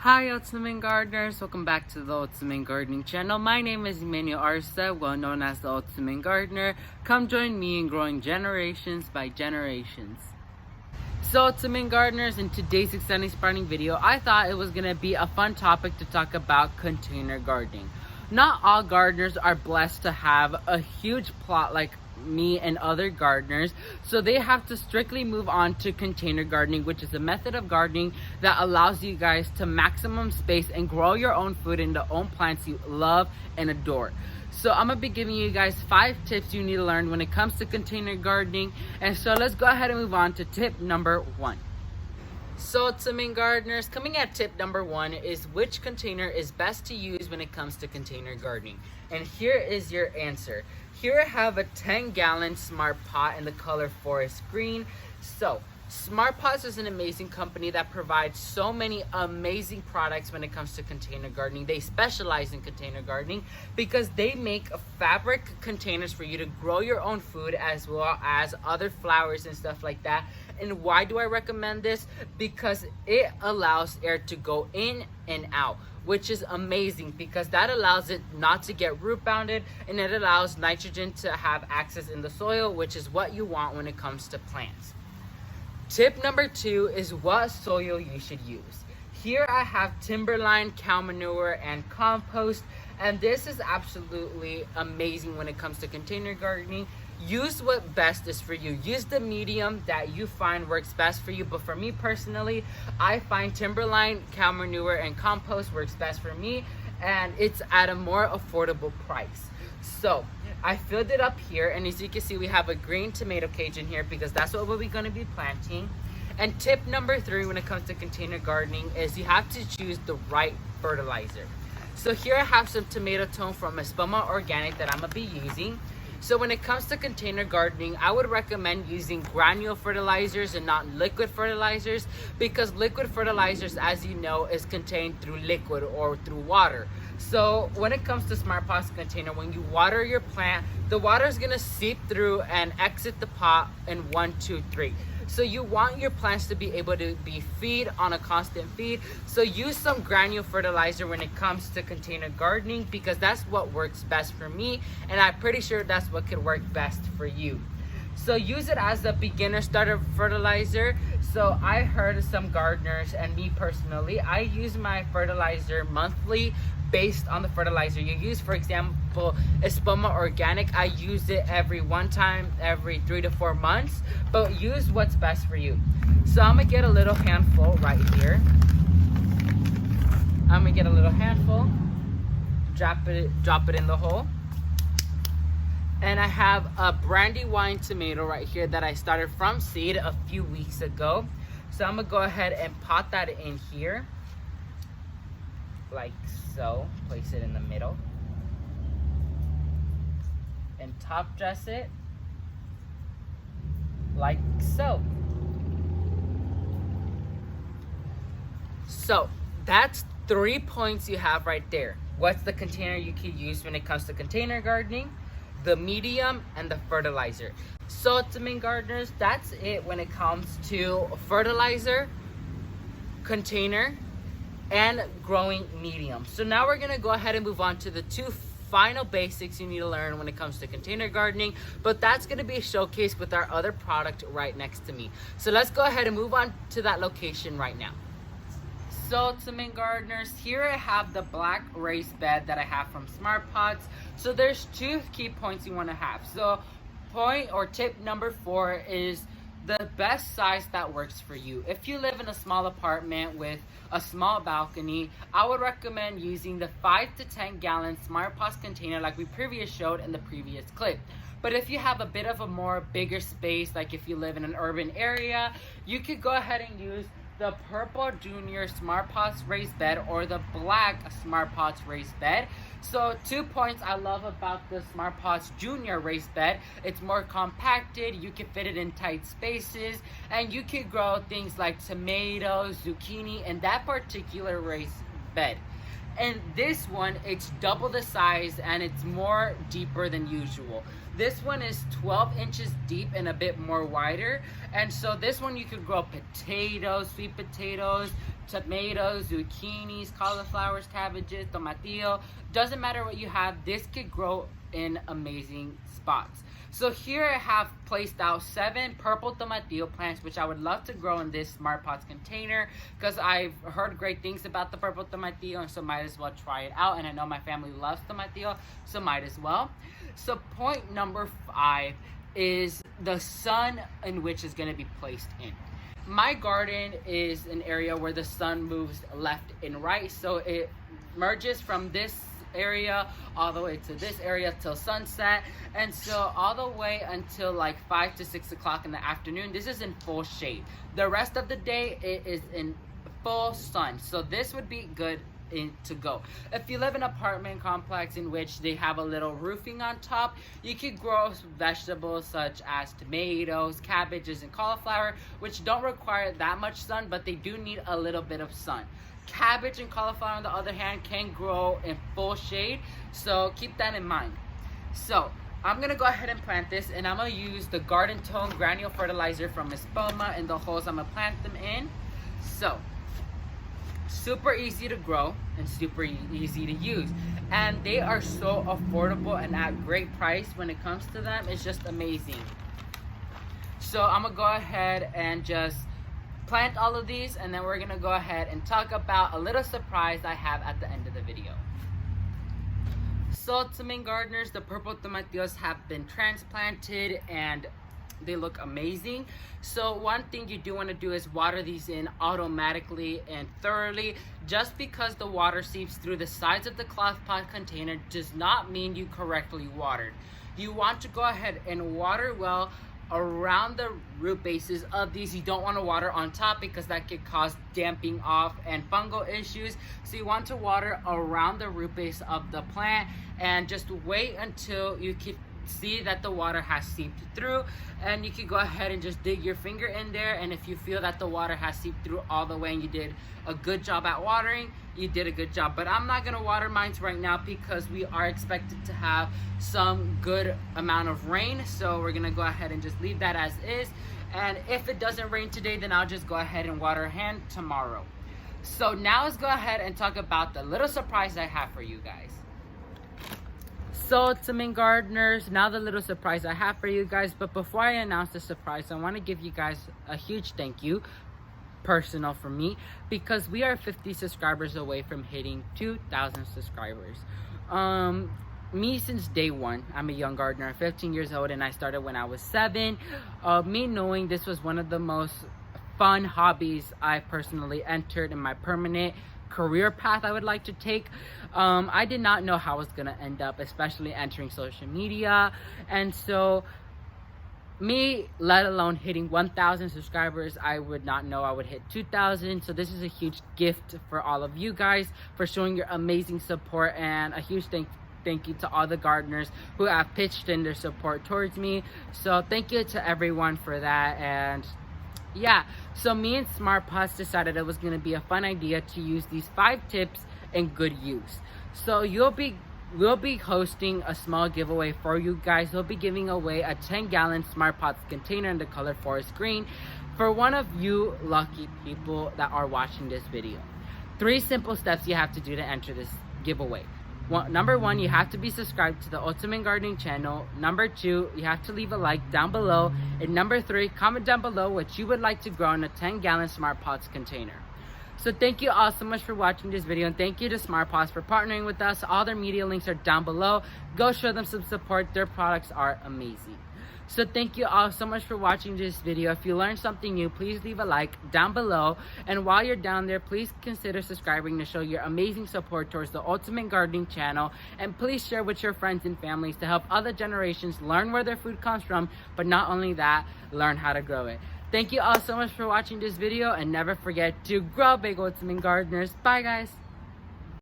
Hi Ultimate Gardeners, welcome back to the Ultimate Gardening channel. My name is Emmanuel Arce, well known as the Ultimate Gardener. Come join me in growing generations by generations. So Ultimate Gardeners, in today's exciting sprouting video, I thought it was going to be a fun topic to talk about container gardening. Not all gardeners are blessed to have a huge plot like me and other gardeners, so they have to strictly move on to container gardening, which is a method of gardening that allows you guys to maximum space and grow your own food and the own plants you love and adore. So I'm gonna be giving you guys 5 tips you need to learn when it comes to container gardening, and so let's go ahead and move on to tip number 1. So Ultimate Gardeners, coming at tip number 1 is which container is best to use when it comes to container gardening. And here is your answer. Here I have a 10-gallon Smart Pot in the color forest green. So Smart Pots is an amazing company that provides so many amazing products when it comes to container gardening. They specialize in container gardening because they make fabric containers for you to grow your own food as well as other flowers and stuff like that. And why do I recommend this? Because it allows air to go in and out, which is amazing because that allows it not to get root bounded, and it allows nitrogen to have access in the soil, which is what you want when it comes to plants. Tip number 2 is what soil you should use. Here I have Timberline, cow manure, and compost, and this is absolutely amazing when it comes to container gardening. Use what best is for you. Use the medium that you find works best for you. But for me personally, I find Timberline, cow manure, and compost works best for me, and it's at a more affordable price. So I filled it up here, and as you can see, we have a green tomato cage in here because that's what we're going to be planting. And tip number 3 when it comes to container gardening is you have to choose the right fertilizer. So here I have some tomato tone from Espoma Organic that I'm going to be using. So when it comes to container gardening, I would recommend using granule fertilizers and not liquid fertilizers, because liquid fertilizers, as you know, is contained through liquid or through water. So when it comes to Smart Pots container, when you water your plant, the water is going to seep through and exit the pot in 1, 2, 3. So you want your plants to be able to be feed on a constant feed. So use some granule fertilizer when it comes to container gardening, because that's what works best for me, and I'm pretty sure that's what could work best for you. So use it as a beginner starter fertilizer. So I heard some gardeners, and me personally, I use my fertilizer monthly based on the fertilizer you use. For example, Espoma Organic, I use it every 1 time every 3 to 4 months, but use what's best for you. So I'm gonna get a little handful right here. I'm gonna get a little handful, drop it in the hole. And I have a Brandywine tomato right here that I started from seed a few weeks ago. So I'm gonna go ahead and pot that in here, like so. Place it in the middle and top dress it like so. So that's 3 points you have right there. What's the container you can use when it comes to container gardening, the medium, and the fertilizer. So Ultimate Gardeners, that's it when it comes to fertilizer, container, and growing medium. So now we're gonna go ahead and move on to the 2 final basics you need to learn when it comes to container gardening, but that's gonna be showcased with our other product right next to me. So let's go ahead and move on to that location right now. So Ultimate Gardeners, here I have the black raised bed that I have from Smart Pots. So there's 2 key points you want to have. So point or tip number 4 is the best size that works for you. If you live in a small apartment with a small balcony, I would recommend using the 5 to 10 gallon Smart Pots container like we previously showed in the previous clip. But if you have a bit of a more bigger space, like if you live in an urban area, you could go ahead and use the purple Junior Smart Pots raised bed or the black Smart Pots raised bed. So 2 points I love about the Smart Pots Junior raised bed: it's more compacted, you can fit it in tight spaces, and you can grow things like tomatoes, zucchini in that particular raised bed. And this one, it's double the size and it's more deeper than usual. This one is 12 inches deep and a bit more wider. And so this one you could grow potatoes, sweet potatoes, tomatoes, zucchinis, cauliflowers, cabbages, tomatillo. Doesn't matter what you have, this could grow in amazing spots. So here I have placed out 7 purple tomatillo plants, which I would love to grow in this Smart Pots container because I've heard great things about the purple tomatillo, and so might as well try it out. And I know my family loves tomatillo, so might as well. So point number 5 is the sun in which is going to be placed in. My garden is an area where the sun moves left and right, so it merges from this area all the way to this area till sunset, and so all the way until like 5 to 6 o'clock in the afternoon, this is in full shade. The rest of the day it is in full sun, so this would be good to go. If you live in an apartment complex in which they have a little roofing on top, you could grow vegetables such as tomatoes, cabbages, and cauliflower, which don't require that much sun, but they do need a little bit of sun. Cabbage and cauliflower, on the other hand, can grow in full shade, so keep that in mind. So I'm gonna go ahead and plant this, and I'm gonna use the Garden Tone granule fertilizer from Miss Boma in the holes I'm gonna plant them in. So super easy to grow and super easy to use, and they are so affordable and at great price when it comes to them. It's just amazing. So I'm gonna go ahead and just plant all of these, and then we're gonna go ahead and talk about a little surprise I have at the end of the video. So to main gardeners, the purple tomatillos have been transplanted and they look amazing. So one thing you do want to do is water these in automatically and thoroughly. Just because the water seeps through the sides of the cloth pot container does not mean you correctly watered. You want to go ahead and water well around the root bases of these. You don't want to water on top because that could cause damping off and fungal issues. So you want to water around the root base of the plant, and just wait until you can see that the water has seeped through, and you can go ahead and just dig your finger in there, and if you feel that the water has seeped through all the way and you did a good job at watering, you did a good job. But I'm not gonna water mine right now because we are expected to have some good amount of rain, so we're gonna go ahead and just leave that as is. And if it doesn't rain today, then I'll just go ahead and water hand tomorrow. So now let's go ahead and talk about the little surprise I have for you guys. So to main gardeners, now the little surprise I have for you guys. But before I announce the surprise, I want to give you guys a huge thank you, personal for me, because we are 50 subscribers away from hitting 2,000 subscribers. Me since day one, I'm a young gardener, 15 years old, and I started when I was 7. Me knowing this was one of the most fun hobbies I personally entered in my permanent career path I would like to take. I did not know how I was gonna end up, especially entering social media, and so me, let alone hitting 1,000 subscribers, I would not know I would hit 2,000. So this is a huge gift for all of you guys for showing your amazing support, and a huge thank you to all the gardeners who have pitched in their support towards me. So thank you to everyone for that. And yeah, so me and Smart Pots decided it was going to be a fun idea to use these 5 tips in good use. So we'll be hosting a small giveaway for you guys. We'll be giving away a 10-gallon Smart Pots container in the color forest green for one of you lucky people that are watching this video. 3 simple steps you have to do to enter this giveaway. Number 1, you have to be subscribed to the Ultimate Gardening channel. Number 2, you have to leave a like down below. And number 3, comment down below what you would like to grow in a 10-gallon Smart Pots container. So thank you all so much for watching this video, and thank you to Smart Pots for partnering with us. All their media links are down below. Go show them some support. Their products are amazing. So thank you all so much for watching this video. If you learned something new, please leave a like down below. And while you're down there, please consider subscribing to show your amazing support towards the Ultimate Gardening channel. And please share with your friends and families to help other generations learn where their food comes from, but not only that, learn how to grow it. Thank you all so much for watching this video, and never forget to grow big, Ultimate Gardeners. Bye guys.